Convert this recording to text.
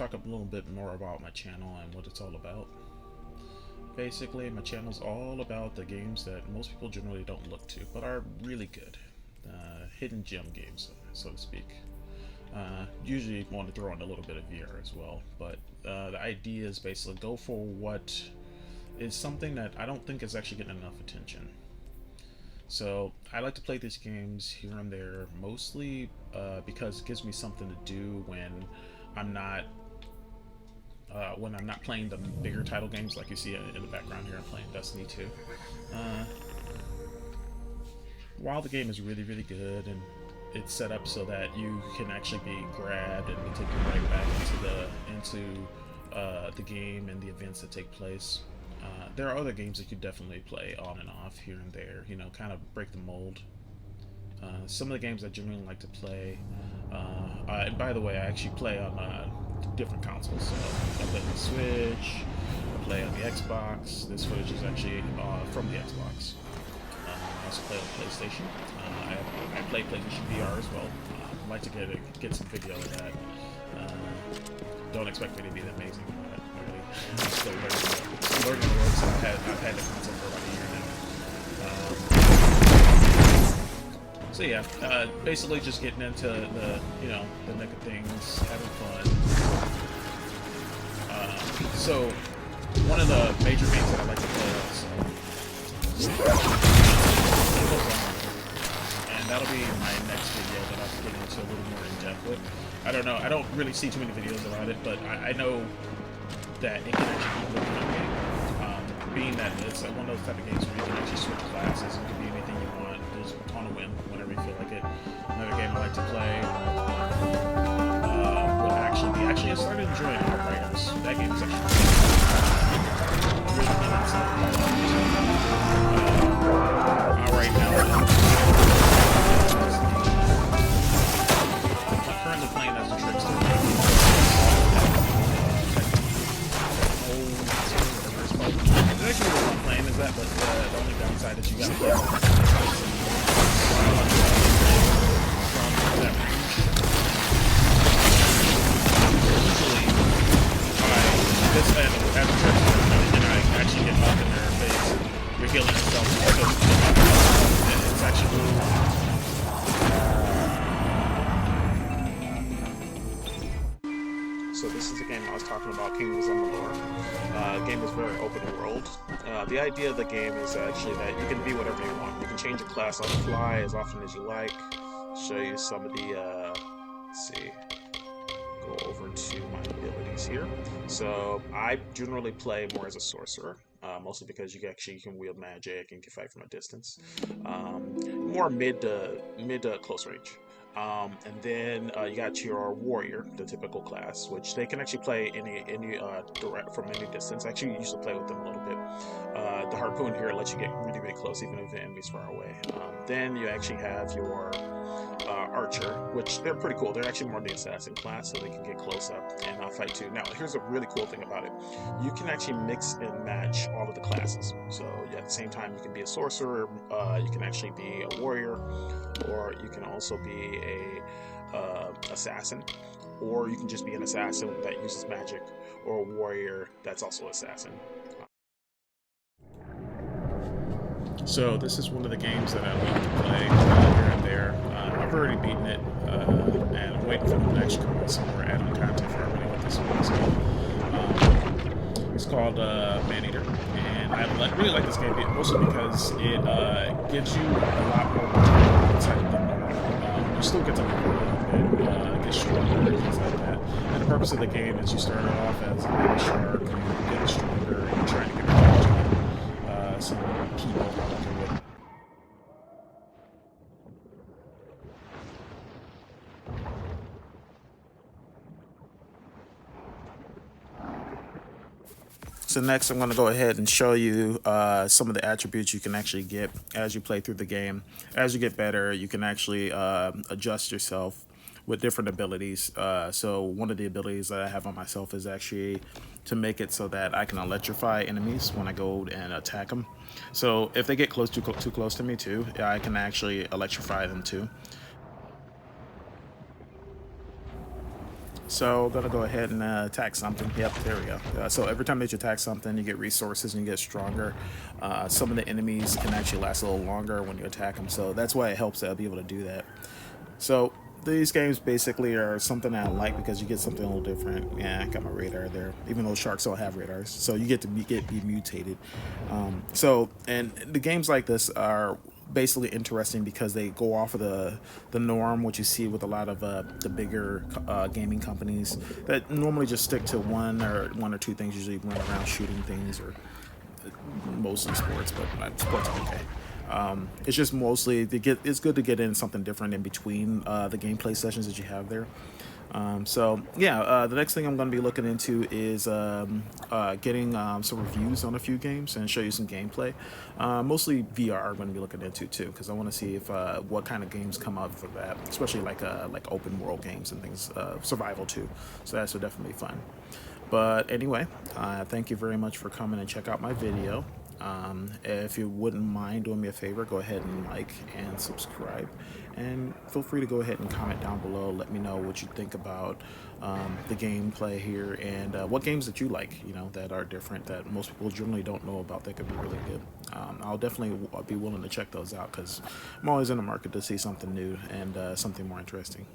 talk a little bit more about my channel and what it's all about. Basically, my channel is all about the games that most people generally don't look to, but are really good. Hidden gem games, so to speak. Usually want to throw in a little bit of VR as well, but the idea is basically go for what is something that I don't think is actually getting enough attention. So I like to play these games here and there, mostly because it gives me something to do I'm not when I'm not playing the bigger title games. Like you see in the background here, I'm playing Destiny 2. Uh, while the game is really really good and it's set up so that you can actually be grabbed and be taken right back into the game and the events that take place. There are other games that you definitely play on and off here and there, you know, kind of break the mold. Some of the games I generally like to play, and by the way, I actually play on different consoles. So I play on the Switch, I play on the Xbox. This footage is actually from the Xbox. I also play on PlayStation. I play PlayStation VR as well. I'd like to get some video of that. Don't expect me to be that amazing, but I'm still learning the ropes. I've had the console for about a year now. So yeah, basically just getting into the neck of things, having fun. So one of the major games that I like to play also, and that'll be my next video that I'll get into a little more in depth with. I don't know. I don't really see too many videos about it, but I know that it can actually be a really fun game. Being that it's one of those type of games where you can actually switch classes. It can be anything you want. Just on a win whenever you feel like it. Another game I like to play would actually be. Actually, I started enjoying Outriders. That game is actually really right now. I'm currently playing as a trickster. It's actually really fun playing as that, but the only downside is you gotta play from that range. Usually, this as a trickster, and I actually get up in their face, you're healing yourself, and it's actually really fun. So this is the game I was talking about, Kingdoms of Amalur. The game is very open world. The idea of the game is actually that you can be whatever you want. You can change your class on the fly as often as you like. Show you some of the, let's see, go over to my abilities here. So I generally play more as a sorcerer. Mostly because you can wield magic and can fight from a distance. More mid to close range. And then you got your warrior, the typical class, which they can actually play any direct from any distance. I actually used to play with them a little bit. The harpoon here lets you get really really close, even if the enemy's far away. Then you actually have your archer, which they're pretty cool. They're actually more the assassin class, so they can get close up and fight too. Now, here's a really cool thing about it: you can actually mix and match all of the classes. So at the same time, you can be a sorcerer, you can actually be a warrior, or you can also be a assassin, or you can just be an assassin that uses magic, or a warrior that's also assassin. So this is one of the games that I love to play here and there. I've already beaten it, and I'm waiting for them to actually come out some more add-on content for everybody what this one is called. It's called Maneater, and I really like this game mostly because it gives you a lot more insight than normal. You still get to learn a little bit, get stronger, and things like that. And the purpose of the game is you start off as a shark, and you get stronger, and you're trying to get some people working with. So next I'm going to go ahead and show you some of the attributes you can actually get as you play through the game. As you get better, you can actually adjust yourself with different abilities. So one of the abilities that I have on myself is actually to make it so that I can electrify enemies when I go and attack them. So if they get too close to me too, I can actually electrify them too. So I'm gonna go ahead and attack something. Yep, there we go. So every time that you attack something, you get resources and you get stronger. Some of the enemies can actually last a little longer when you attack them, so that's why it helps to be able to do that. So these games basically are something I like because you get something a little different. Yeah, I got my radar there, even though sharks don't have radars. So you get to be mutated. And the games like this are basically interesting because they go off of the norm, what you see with a lot of the bigger gaming companies that normally just stick to one or two things. Usually run around shooting things or mostly sports, but sports are okay. It's just mostly to get. It's good to get in something different in between the gameplay sessions that you have there. The next thing I'm going to be looking into is getting some reviews on a few games and show you some gameplay. Mostly VR I'm going to be looking into too because I want to see if what kind of games come out for that, especially like open world games and things, survival too. So that's definitely fun. But anyway, thank you very much for coming and check out my video. If you wouldn't mind doing me a favor, go ahead and like and subscribe. And feel free to go ahead and comment down below. Let me know what you think about the gameplay here and what games that you like, that are different that most people generally don't know about that could be really good. I'll definitely be willing to check those out because I'm always in the market to see something new and something more interesting.